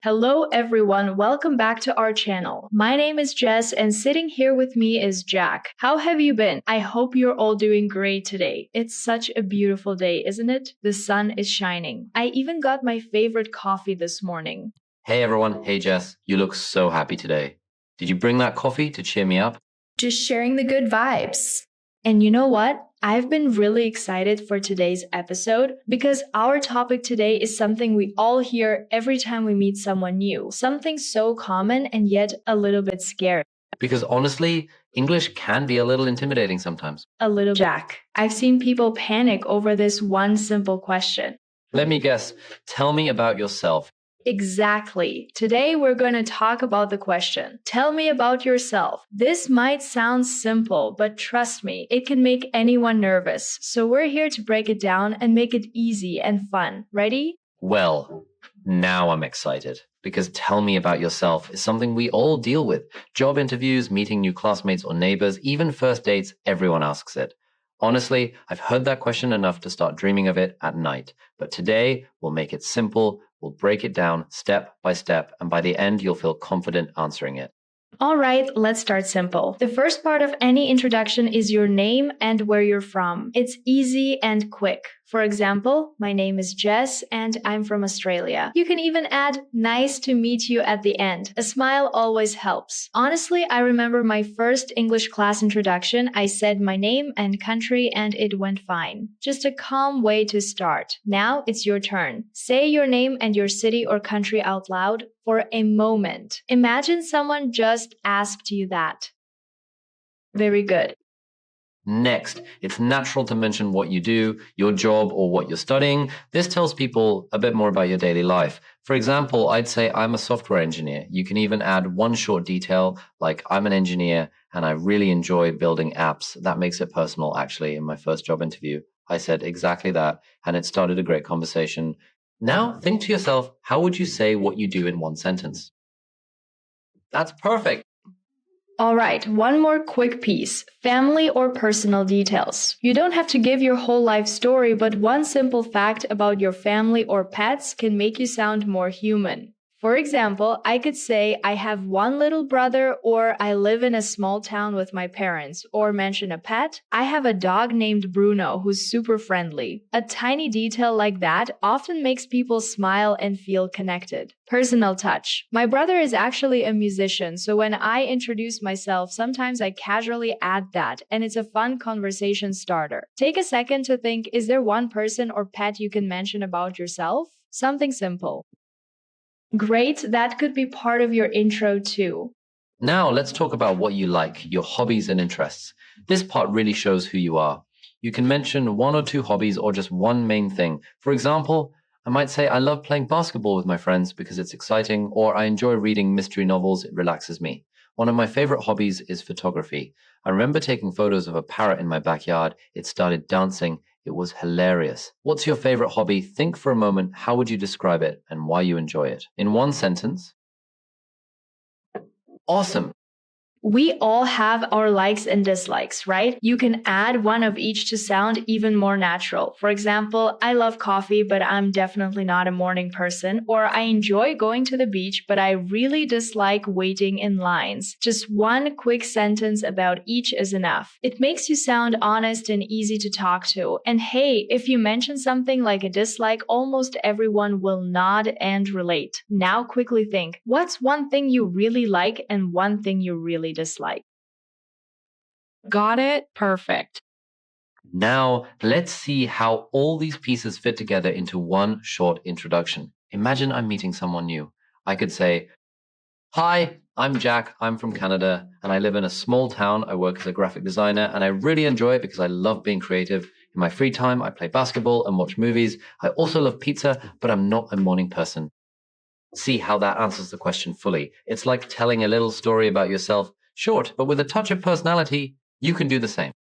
Hello, everyone. Welcome back to our channel. My name is Jess, and sitting here with me is Jack. How have you been? I hope you're all doing great today. It's such a beautiful day, isn't it? The sun is shining. I even got my favorite coffee this morning. Hey everyone, hey Jess, you look so happy today. Did you bring that coffee to cheer me up? Just sharing the good vibes. And you know what? I've been really excited for today's episode because our topic today is something we all hear every time we meet someone new. Something so common and yet a little bit scary. Because honestly, English can be a little intimidating sometimes. A little Jack. I've seen people panic over this one simple question. Let me guess, tell me about yourself. Exactly. Today we're going to talk about the question. Tell me about yourself. This might sound simple, but trust me, it can make anyone nervous. So we're here to break it down and make it easy and fun. Ready? Well, now I'm excited. Because tell me about yourself is something we all deal with. Job interviews, meeting new classmates or neighbors, even first dates, everyone asks it. Honestly, I've heard that question enough to start dreaming of it at night. But today, we'll make it simple. We'll break it down step by step, and by the end, you'll feel confident answering it. All right, let's start simple. The first part of any introduction is your name and where you're from. It's easy and quick. For example, my name is Jess and I'm from Australia. You can even add nice to meet you at the end. A smile always helps. Honestly, I remember my first English class introduction. I said my name and country and it went fine. Just a calm way to start. Now it's your turn. Say your name and your city or country out loud for a moment. Imagine someone just asked you that. Very good. Next, it's natural to mention what you do, your job, or what you're studying. This tells people a bit more about your daily life. For example, I'd say I'm a software engineer. You can even add one short detail like I'm an engineer and I really enjoy building apps. That makes it personal, actually. In my first job interview, I said exactly that, and it started a great conversation. Now, think to yourself, how would you say what you do in one sentence? That's perfect. All right, one more quick piece. Family or personal details. You don't have to give your whole life story, but one simple fact about your family or pets can make you sound more human. For example, I could say I have one little brother, or I live in a small town with my parents, or mention a pet. I have a dog named Bruno who's super friendly. A tiny detail like that often makes people smile and feel connected. Personal touch. My brother is actually a musician, so when I introduce myself, sometimes I casually add that, and it's a fun conversation starter. Take a second to think, is there one person or pet you can mention about yourself? Something simple. Great, that could be part of your intro too. Now let's talk about what you like, your hobbies and interests. This part really shows who you are. You can mention one or two hobbies or just one main thing. For example, I might say I love playing basketball with my friends because it's exciting, or I enjoy reading mystery novels, it relaxes me. One of my favorite hobbies is photography. I remember taking photos of a parrot in my backyard. It started dancing. It was hilarious. What's your favorite hobby? Think for a moment, how would you describe it and why you enjoy it? In one sentence? Awesome. We all have our likes and dislikes, right? You can add one of each to sound even more natural. For example, I love coffee, but I'm definitely not a morning person. Or I enjoy going to the beach, but I really dislike waiting in lines. Just one quick sentence about each is enough. It makes you sound honest and easy to talk to. And hey, if you mention something like a dislike, almost everyone will nod and relate. Now quickly think, what's one thing you really like and one thing you really dislike? Got it? Perfect. Now, let's see how all these pieces fit together into one short introduction. Imagine I'm meeting someone new. I could say, "Hi, I'm Jack. I'm from Canada, and I live in a small town. I work as a graphic designer, and I really enjoy it because I love being creative. In my free time, I play basketball and watch movies. I also love pizza, but I'm not a morning person." See how that answers the question fully. It's like telling a little story about yourself, short, but with a touch of personality. You can do the same.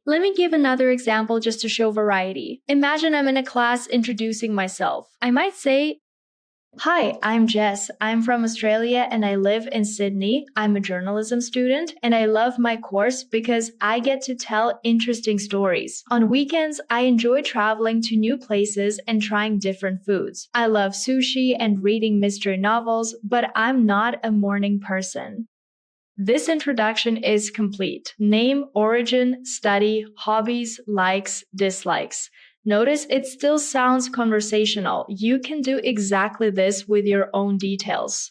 Let me give another example just to show variety. Imagine I'm in a class introducing myself. I might say, Hi, I'm Jess. I'm from Australia and I live in Sydney. I'm a journalism student and I love my course because I get to tell interesting stories. On weekends, I enjoy traveling to new places and trying different foods. I love sushi and reading mystery novels, but I'm not a morning person. This introduction is complete. Name, origin, study, hobbies, likes, dislikes. Notice it still sounds conversational. You can do exactly this with your own details.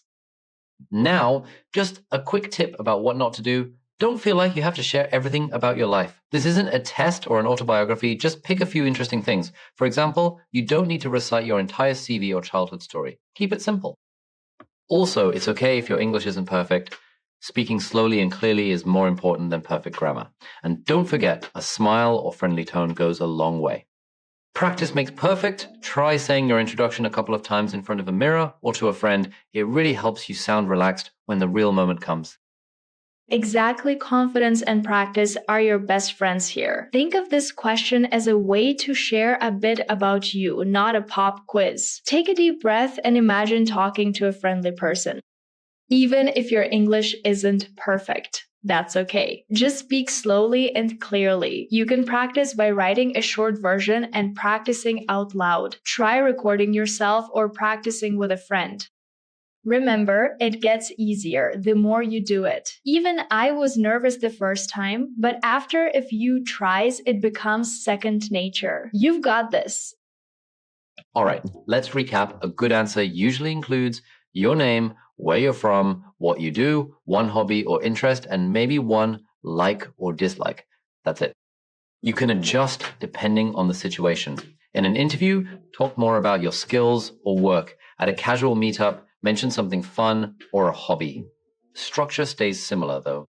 Now, just a quick tip about what not to do. Don't feel like you have to share everything about your life. This isn't a test or an autobiography, just pick a few interesting things. For example, you don't need to recite your entire CV or childhood story. Keep it simple. Also, it's okay if your English isn't perfect. Speaking slowly and clearly is more important than perfect grammar. And don't forget, a smile or friendly tone goes a long way. Practice makes perfect. Try saying your introduction a couple of times in front of a mirror or to a friend. It really helps you sound relaxed when the real moment comes. Exactly, confidence and practice are your best friends here. Think of this question as a way to share a bit about you, not a pop quiz. Take a deep breath and imagine talking to a friendly person. Even if your English isn't perfect, that's okay. Just speak slowly and clearly. You can practice by writing a short version and practicing out loud. Try recording yourself or practicing with a friend. Remember, it gets easier the more you do it. Even I was nervous the first time, but after a few tries, it becomes second nature. You've got this. All right, let's recap. A good answer usually includes your name, where you're from, what you do, one hobby or interest, and maybe one like or dislike. That's it. You can adjust depending on the situation. In an interview, talk more about your skills or work. At a casual meetup, mention something fun or a hobby. Structure stays similar though.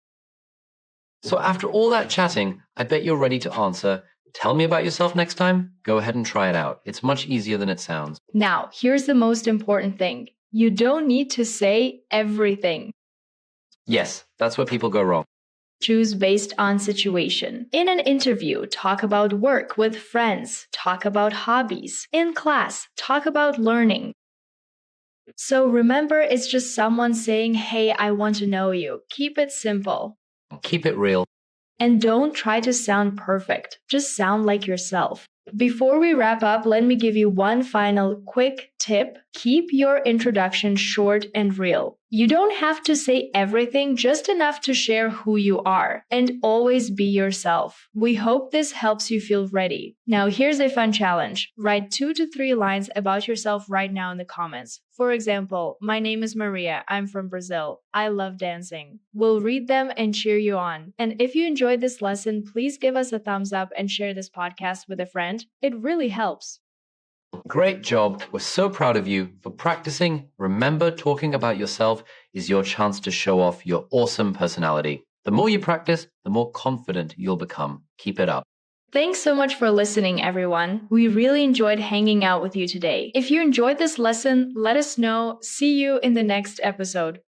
So after all that chatting, I bet you're ready to answer. Tell me about yourself next time. Go ahead and try it out. It's much easier than it sounds. Now, here's the most important thing. You don't need to say everything. Yes, that's where people go wrong. Choose based on situation. In an interview, talk about work with friends, talk about hobbies. In class, talk about learning. So remember, it's just someone saying, "Hey, I want to know you." Keep it simple. Keep it real. And don't try to sound perfect. Just sound like yourself. Before we wrap up, let me give you one final quick tip. Keep your introduction short and real. You don't have to say everything, just enough to share who you are. And always be yourself. We hope this helps you feel ready. Now, here's a fun challenge. Write 2 to 3 lines about yourself right now in the comments. For example, my name is Maria. I'm from Brazil. I love dancing. We'll read them and cheer you on. And if you enjoyed this lesson, please give us a thumbs up and share this podcast with a friend. It really helps. Great job. We're so proud of you for practicing. Remember, talking about yourself is your chance to show off your awesome personality. The more you practice, the more confident you'll become. Keep it up. Thanks so much for listening, everyone. We really enjoyed hanging out with you today. If you enjoyed this lesson, let us know. See you in the next episode. Bye.